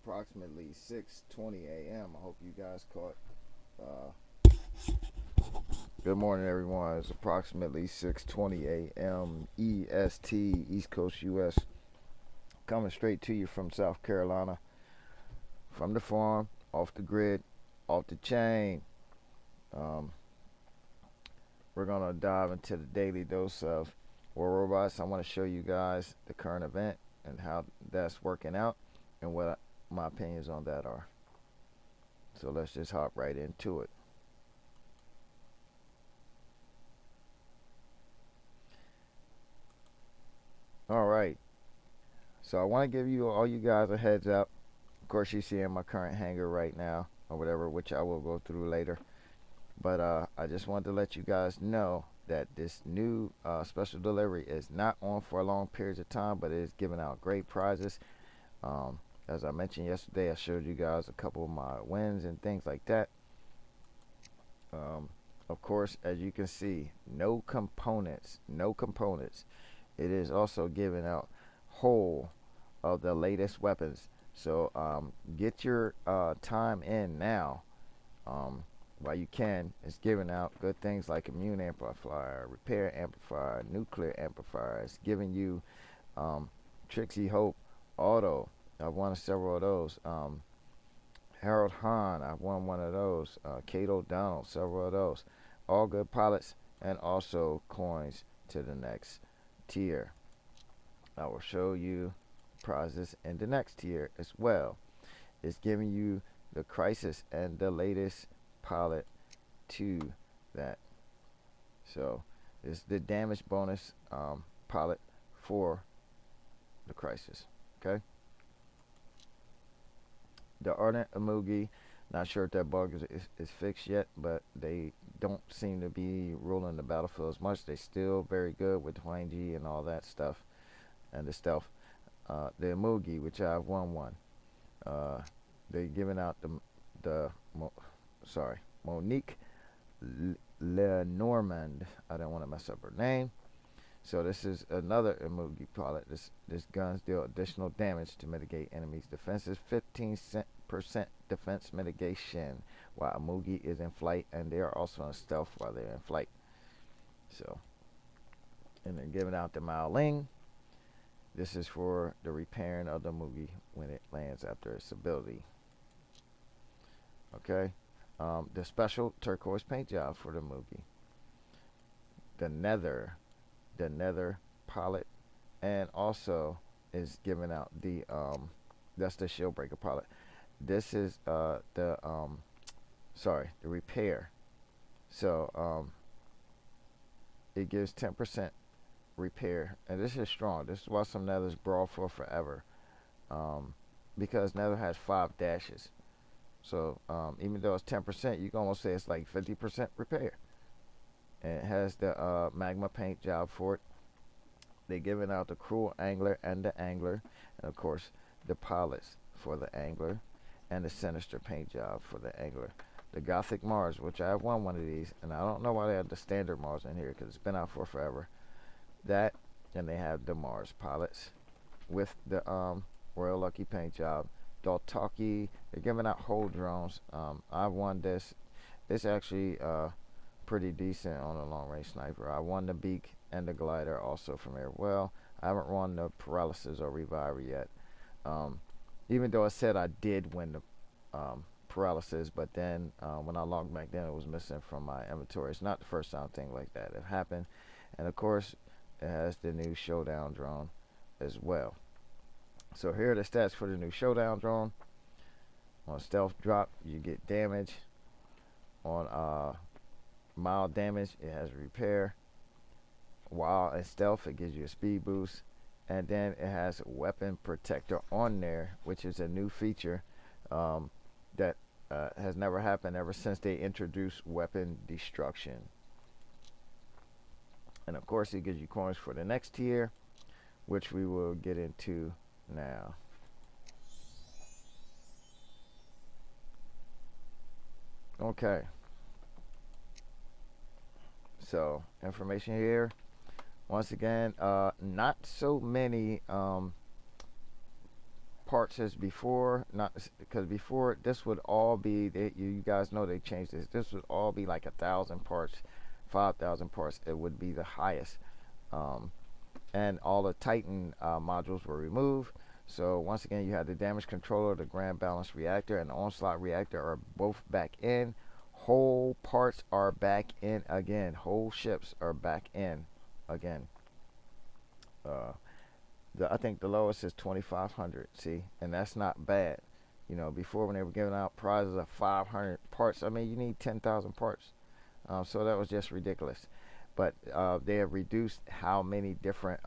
approximately 6:20 a.m. I hope you guys caught. Uh, Good morning, everyone. It's approximately 6:20 a.m. EST, East Coast US, coming straight to you from South Carolina, from the farm, off the grid, off the chain. Um, we're gonna dive into the daily dose of War Robots. I want to show you guys the current event and how that's working out, and what my opinions on that are. So let's just hop right into it. All right. So I want to give you all you guys a heads up. Of course, you see in my current hangar right now, or whatever, which I will go through later. But I just wanted to let you guys know that this new special delivery is not on for long periods of time, but it is giving out great prizes. Um, as I mentioned yesterday, I showed you guys a couple of my wins and things like that. Um, of course, as you can see, no components, no components. It is also giving out whole of the latest weapons. So get your time in now while you can. It's giving out good things like immune amplifier, repair amplifier, nuclear amplifier. It's giving you Trixie Hope Auto. I've won several of those. Harold Hahn, I've won one of those. Kate O'Donnell, several of those. All good pilots, and also coins to the next tier. I will show you prizes in the next tier as well. It's giving you the crisis and the latest pilot to that. So it's the damage bonus pilot for the crisis. Okay. The Ardent Amugi, not sure if that bug is fixed yet, but they don't seem to be ruling the battlefield as much. They're still very good with Hwang G and all that stuff and the stealth. The Amugi, which I've won one. They're giving out Monique Lenormand. I don't want to mess up her name. So this is another Amugi pilot. This guns deal additional damage to mitigate enemies' defenses. 15% defense mitigation while Amugi is in flight, and they are also in stealth while they're in flight. So, and they're giving out the Mao Ling. This is for the repairing of the Amugi when it lands after its ability. Okay. The special turquoise paint job for the Amugi. The Nether pilot, and also is giving out the that's the shield breaker pilot. This is the repair. So it gives 10% repair, and this is strong. This is why some Nethers brawl for forever, because Nether has 5 dashes. So even though it's 10%, you can almost say it's like 50% repair. And it has the magma paint job for it. They're giving out the cruel angler and the angler, and of course the pilots for the angler, and the sinister paint job for the angler. The Gothic Mars, which I have won one of these, and I don't know why they have the standard Mars in here because it's been out for forever. That, and they have the Mars pilots with the Royal Lucky paint job. Daltaki, they're giving out whole drones. I won this. It's actually pretty decent on a long range sniper. I won the beak and the glider also from there. Well, I haven't won the paralysis or reviver yet. Even though I said I did win the paralysis, but then when I logged back then, it was missing from my inventory. It's not the first time thing like that have happened. And of course, it has the new showdown drone as well. So here are the stats for the new showdown drone. On stealth drop, you get damage. On mild damage, it has repair. While in stealth, it gives you a speed boost. And then it has weapon protector on there, which is a new feature that has never happened ever since they introduced weapon destruction. And of course, it gives you coins for the next tier, which we will get into now. Okay. So information here. Once again, not so many parts as before, not because before this would all be you guys know they changed this would all be like 1,000 parts, 5,000 parts. It would be the highest, um, and all the Titan modules were removed. So once again, you had the damage controller, the grand balance reactor, and the onslaught reactor are both back in. Whole parts are back in again. Whole ships are back in again. uh, I think the lowest is 2,500. See, and that's not bad. You know, before when they were giving out prizes of 500 parts, I mean, you need 10,000 parts. So that was just ridiculous. But they have reduced how many different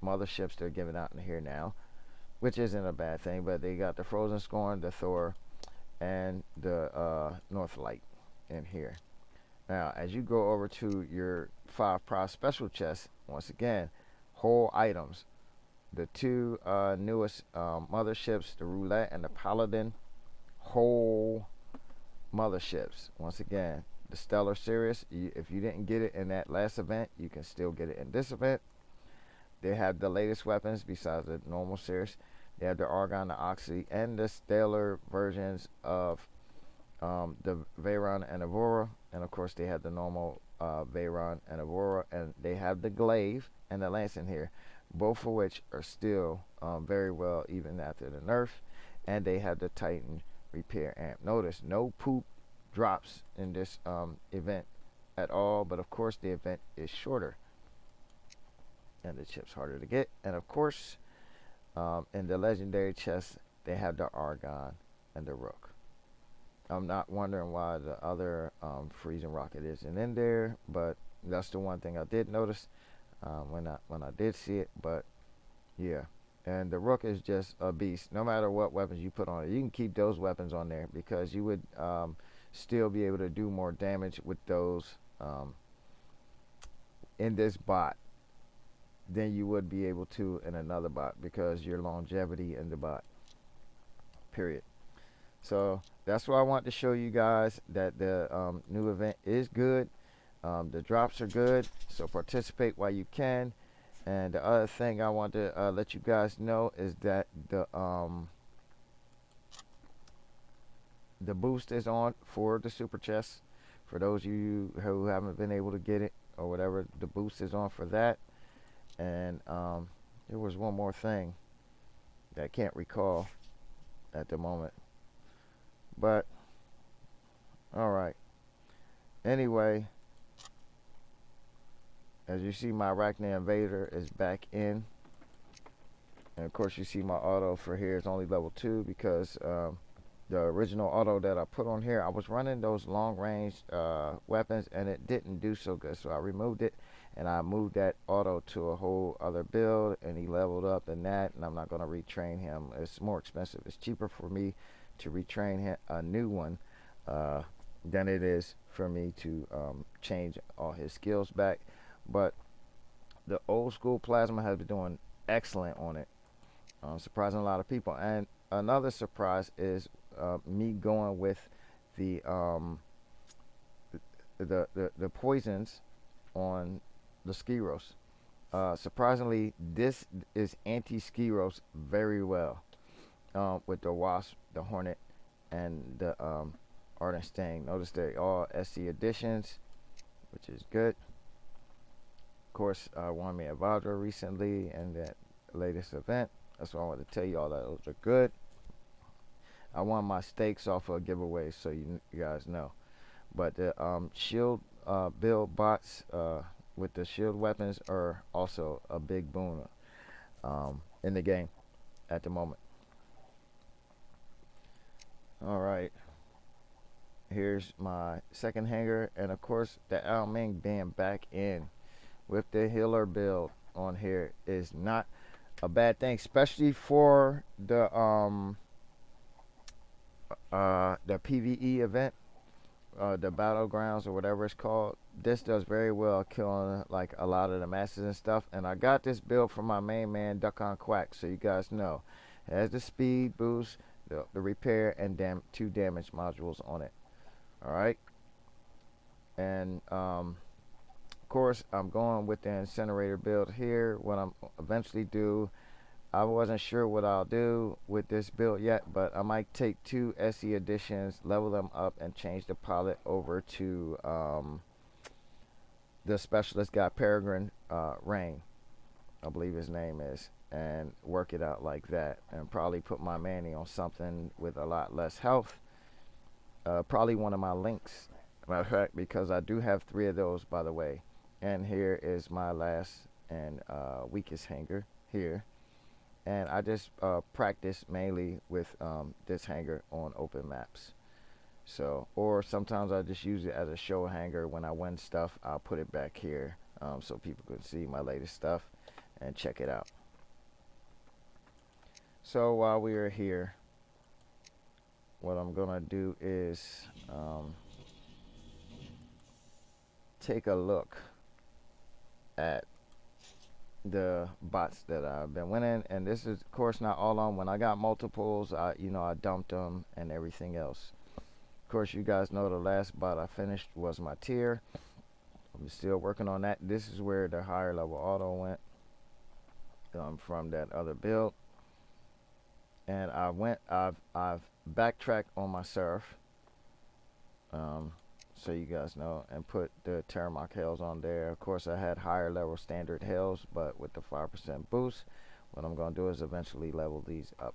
motherships they're giving out in here now, which isn't a bad thing. But they got the Frozen Scorn, the Thor, and the Northlight in here. Now, as you go over to your 5 prize special chests, once again, whole items. The two newest motherships, the Roulette and the Paladin, whole motherships. Once again, the Stellar Series, if you didn't get it in that last event, you can still get it in this event. They have the latest weapons besides the normal series. They have the Argon, the Oxy, and the Stellar versions of the Veyron and Aurora. And of course, they have the normal Veyron and Aurora, and they have the Glaive and the Lance in here, both of which are still very well even after the nerf. And they have the Titan repair amp. Notice no poop drops in this event at all, but of course the event is shorter and the chip's harder to get. And of course, in the legendary chest, they have the Argon and the Rook. I'm not wondering why the other freezing rocket isn't in there, but that's the one thing I did notice when I did see it. But yeah, and the Rook is just a beast. No matter what weapons you put on it, you can keep those weapons on there because you would still be able to do more damage with those in this bot than you would be able to in another bot because your longevity in the bot. Period. So that's what I want to show you guys, that the new event is good. The drops are good, so participate while you can. And the other thing I want to let you guys know is that the boost is on for the super chest. For those of you who haven't been able to get it or whatever, the boost is on for that. And there was one more thing that I can't recall at the moment. But all right. Anyway, as you see, my Arachne Invader is back in, and of course you see my auto for here is only level 2 because the original auto that I put on here, I was running those long range weapons and it didn't do so good, so I removed it and I moved that auto to a whole other build, and he leveled up in that, and I'm not going to retrain him. It's more expensive. It's cheaper for me to retrain him, a new one, than it is for me to change all his skills back. But the old school plasma has been doing excellent on it, surprising a lot of people. And another surprise is me going with the poisons on the Skiros. Surprisingly, this is anti-Skiros very well, with the Wasp, the Hornet, and the Ardent Sting. Notice they're all SC additions, which is good. Of course, I won me a Vajra recently in that latest event. That's why I wanted to tell you all that those are good. I won my stakes off of a giveaway, so you guys know. But the shield build bots with the shield weapons are also a big boon in the game at the moment. All right, here's my second hanger, and of course the Ao Ming being back in with the healer build on here is not a bad thing, especially for the PvE event, the battlegrounds or whatever it's called. This does very well killing like a lot of the masses and stuff. And I got this build from my main man Duck on Quack, so you guys know it has the speed boost, the repair, and 2 damage modules on it. All right, and of course I'm going with the incinerator build here. What I'm eventually do I wasn't sure what I'll do with this build yet, but I might take two SE editions, level them up, and change the pilot over to the specialist guy, Peregrine Rain, I believe his name is, and work it out like that, and probably put my Manny on something with a lot less health. Probably one of my links, matter of fact, because I do have three of those, by the way. And here is my last and weakest hanger here. And I just practice mainly with this hanger on open maps. So, or sometimes I just use it as a show hanger. When I win stuff, I'll put it back here so people can see my latest stuff and check it out. So while we are here, what I'm gonna do is take a look at the bots that I've been winning, and this is of course not all on. When I got multiples, I dumped them and everything else. Of course, you guys know the last bot I finished was my tier. I'm still working on that. This is where the higher level auto went from that other build, and I've backtracked on my surf, so you guys know, and put the Terramach Hells on there. Of course, I had higher level standard Hells, but with the 5% boost, what I'm going to do is eventually level these up.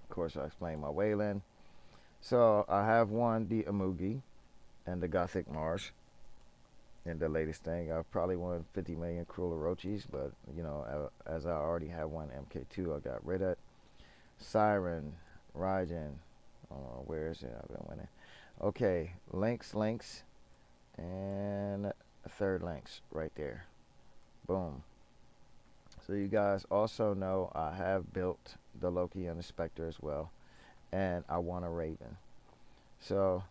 Of course, I explained my Wayland. So I have won the Amugi and the Gothic Mars. And the latest thing, I've probably won 50 million Cruel Orochis, but as I already have one MK2, I got rid of. Siren, Raijin, where is it? I've been winning. Okay, links, and a third links right there. Boom. So you guys also know I have built the Loki and the Spectre as well, and I want a Raven. So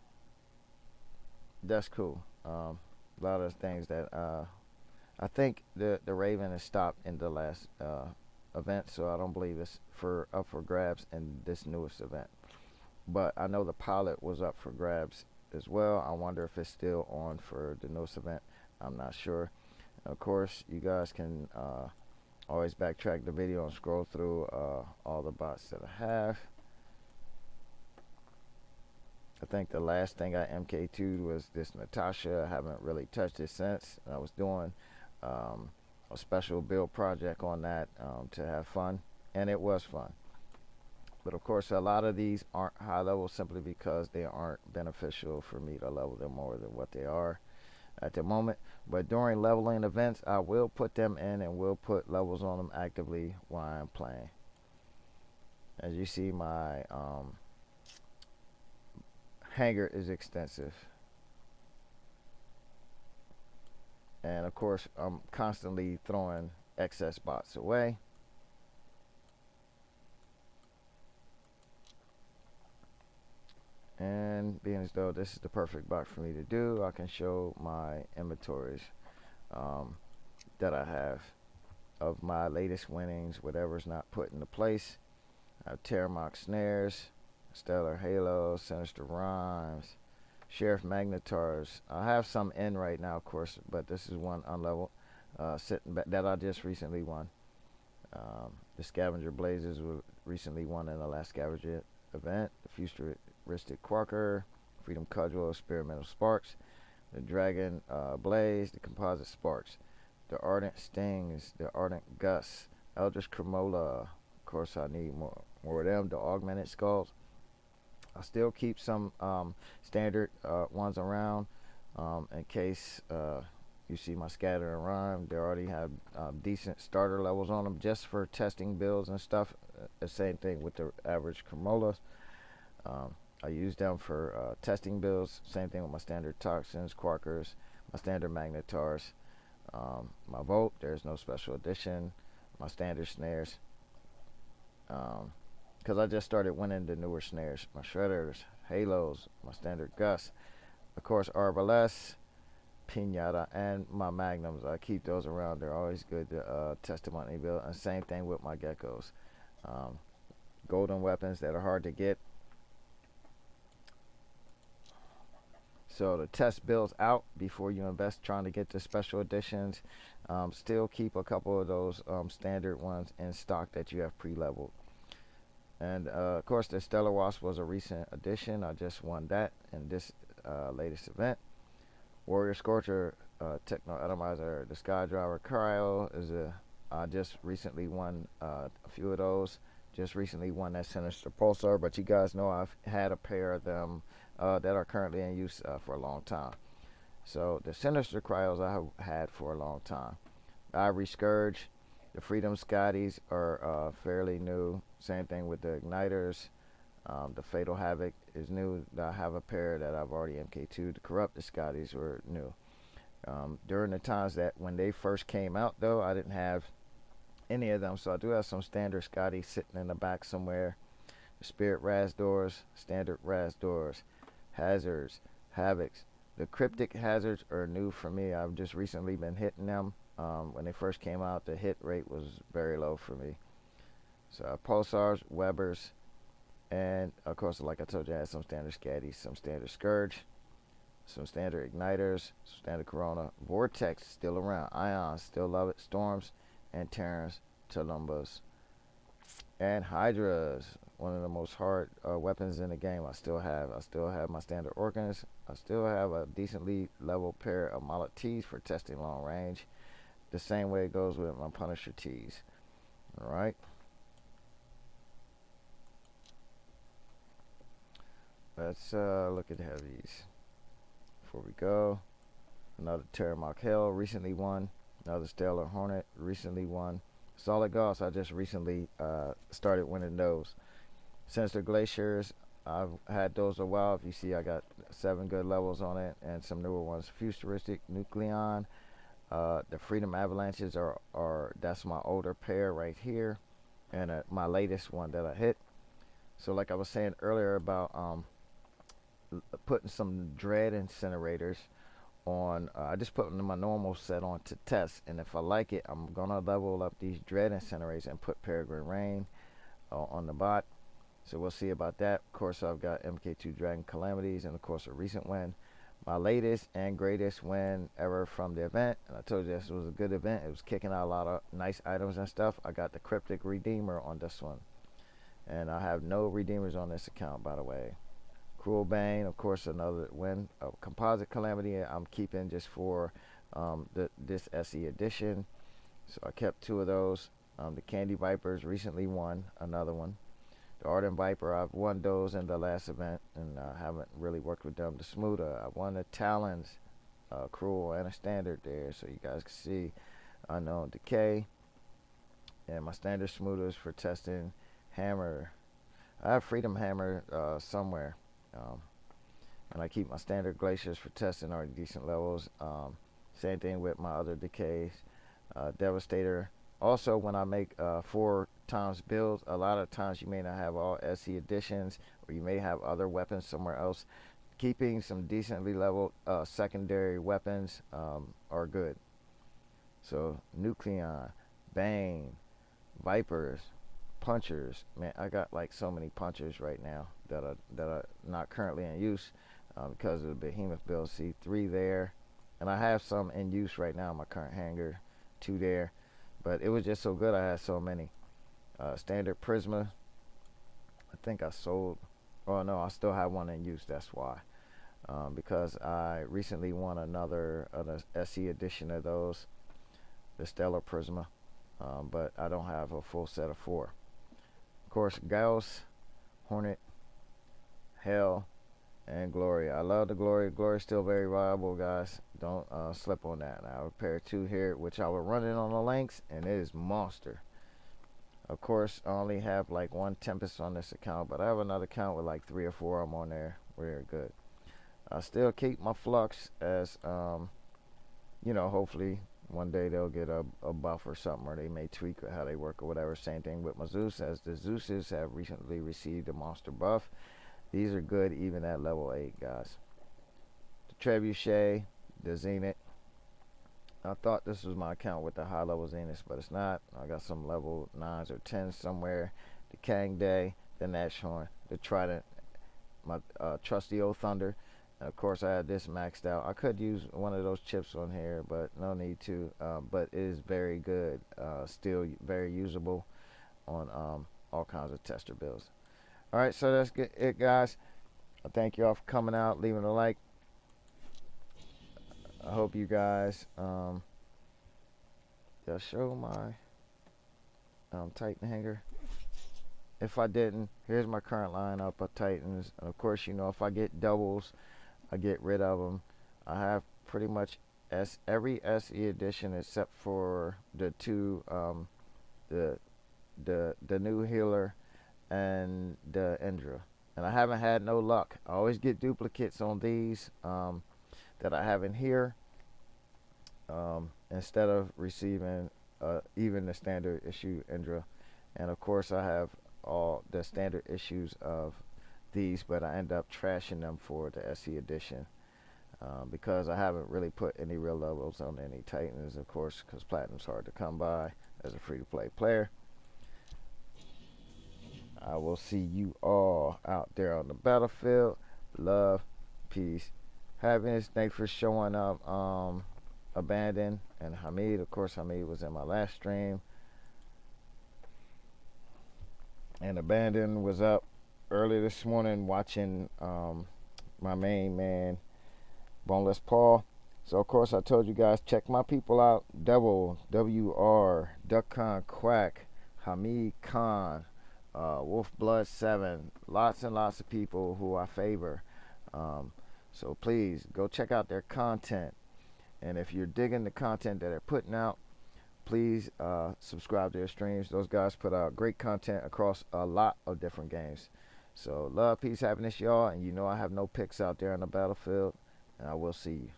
that's cool. A lot of things that I think the Raven is stopped in the last event, so I don't believe it's up for grabs in this newest event. But I know the pilot was up for grabs as well. I wonder if it's still on for the newest event. I'm not sure. And of course, you guys can always backtrack the video and scroll through all the bots that I have. I think the last thing I MK2'd was this Natasha. I haven't really touched it since. I was doing a special build project on that to have fun, and it was fun. But of course, a lot of these aren't high level simply because they aren't beneficial for me to level them more than what they are at the moment. But during leveling events, I will put them in and will put levels on them actively while I'm playing. As you see, my hanger is extensive. And of course, I'm constantly throwing excess bots away. And being as though this is the perfect bot for me to do, I can show my inventories that I have of my latest winnings, whatever's not put into place. I have Terramach Snares, Stellar Halos, Sinister Rhymes, Sheriff Magnetars. I have some in right now, of course, but this is one unleveled sitting back that I just recently won. The Scavenger Blazes were recently won in the last Scavenger event. The Futuristic Quarker, Freedom Cudgel, Experimental Sparks, the Dragon Blaze, the Composite Sparks, the Ardent Stings, the Ardent Gus, Eldritch Cremola. Of course, I need more of them. The Augmented Skulls. I still keep some standard ones around in case you see my Scatter and Rhyme. They already have decent starter levels on them just for testing builds and stuff. The same thing with the average Cremolas. I use them for testing builds. Same thing with my standard Toxins, Quarkers, my standard Magnetars, my Volt. There's no special edition. My standard Snares. Because I just started winning the newer snares. My Shredders, Halos, my standard Gus. Of course, Arbalest, Pinata, and my Magnums. I keep those around. They're always good to test them on any build. And same thing with my Geckos. Golden weapons that are hard to get. So to test builds out before you invest trying to get the special editions, still keep a couple of those standard ones in stock that you have pre-leveled. And of course, the Stellar Wasp was a recent addition. I just won that in this latest event. Warrior Scorcher Techno Atomizer, the Skydriver Cryo is a. I just recently won a few of those. Just recently won that Sinister Pulsar, but you guys know I've had a pair of them that are currently in use for a long time. So the Sinister Cryos I have had for a long time. Ivory Scourge, the Freedom Scotties are fairly new. Same thing with the Igniters. The Fatal Havoc is new. I have a pair that I've already MK2'd. The Corrupted Scotties were new. During the times that when they first came out, though, I didn't have any of them, so I do have some standard Scotties sitting in the back somewhere. The Spirit Razdors, standard Razdors, Hazards, Havocs. The Cryptic Hazards are new for me. I've just recently been hitting them. When they first came out, the hit rate was very low for me. So Pulsars, Webbers, and of course, like I told you, I had some standard Scatties, some standard Scourge, some standard Igniters, some standard Corona. Vortex still around. Ions still love it. Storms and Terrans, Tulumbas, and Hydras. One of the most hard weapons in the game. I still have my standard Organs. I still have a decently level pair of Mallet T's for testing long range. The same way it goes with my Punisher T's. Alright. Let's look at heavies before we go. Another Terramok Hell recently won. Another Stellar Hornet recently won. Solid Gauss, I just recently started winning those. Sinister Glaciers, I've had those a while. If you see, I got 7 good levels on it and some newer ones. Futuristic Nucleon. The Freedom Avalanches are that's my older pair right here, and my latest one that I hit. So like I was saying earlier about putting some Dread Incinerators on, I just put my normal set on to test, and if I like it, I'm gonna level up these Dread Incinerators and put Peregrine Rain on the bot. So we'll see about that. Of course, I've got MK2 Dragon Calamities, and of course a recent win, my latest and greatest win ever from the event. And I told you this was a good event. It was kicking out a lot of nice items and stuff. I got the Cryptic Redeemer on this one, and I have no Redeemers on this account, by the way. Cruel Bane, of course, another win. A Composite Calamity I'm keeping just for this SE edition. So I kept 2 of those. The Candy Vipers recently won another one. The Ardent Viper, I've won those in the last event, and I haven't really worked with them. The Smooter, I won the Talons, Cruel, and a Standard there, so you guys can see Unknown Decay. And my standard Smooters for testing. Hammer, I have Freedom Hammer somewhere. And I keep my standard Glaciers for testing already decent levels. Same thing with my other decays. Devastator. Also, when I make 4 times builds, a lot of times you may not have all SE editions, or you may have other weapons somewhere else. Keeping some decently leveled secondary weapons are good. So Nucleon, Bane, Vipers, Punchers. Man, I got like so many Punchers right now that are not currently in use because of the Behemoth build. See, 3 there, and I have some in use right now in my current hangar. 2 there, but it was just so good I had so many. Standard Prisma, I think I sold. Oh no, I still have one in use. That's why, because I recently won another SE edition of those, the Stellar Prisma, but I don't have a full set of 4. Of course, Gauss, Hornet, Hell, and Glory. I love the Glory. Glory is still very viable, guys. Don't slip on that. I have a pair of 2 here, which I will run it on the Lynx, and it is monster. Of course, I only have like 1 Tempest on this account, but I have another account with like 3 or 4 of them on there. Very good. I still keep my Flux as, hopefully one day they'll get a buff or something, or they may tweak how they work or whatever. Same thing with my Zeus, as the Zeuses have recently received a monster buff. These are good even at level 8, guys. The Trebuchet, the Zenith. I thought this was my account with the high level Zeniths, but it's not. I got some level 9s or 10s somewhere. The Kang Day, the Nashorn, the Trident, my trusty old Thunder, Of course, I had this maxed out. I could use one of those chips on here, but no need to. But it is very good, still very usable on all kinds of tester builds. All right, so that's it, guys. I thank you all for coming out, leaving a like. I hope you guys y'all show my Titan hanger. If I didn't, here's my current lineup of Titans. And of course, you know, if I get doubles, I get rid of them. I have pretty much every SE edition except for the two, the new healer and the Indra. And I haven't had no luck. I always get duplicates on these that I have in here instead of receiving even the standard issue Indra. And of course, I have all the standard issues of these, but I end up trashing them for the SE edition because I haven't really put any real levels on any Titans, of course, because Platinum's hard to come by as a free-to-play player. I will see you all out there on the battlefield. Love, peace, happiness. Thanks for showing up, Abandon and Hamid. Of course, Hamid was in my last stream. And Abandon was up early this morning watching my main man, Boneless Paul. So, of course, I told you guys, check my people out. Devil, WR, Duck Khan Quack, Hamid Khan, Wolf Blood 7. Lots and lots of people who I favor. So, please, go check out their content. And if you're digging the content that they're putting out, please subscribe to their streams. Those guys put out great content across a lot of different games. So love, peace, happiness, y'all. And you know I have no picks out there on the battlefield. And I will see you.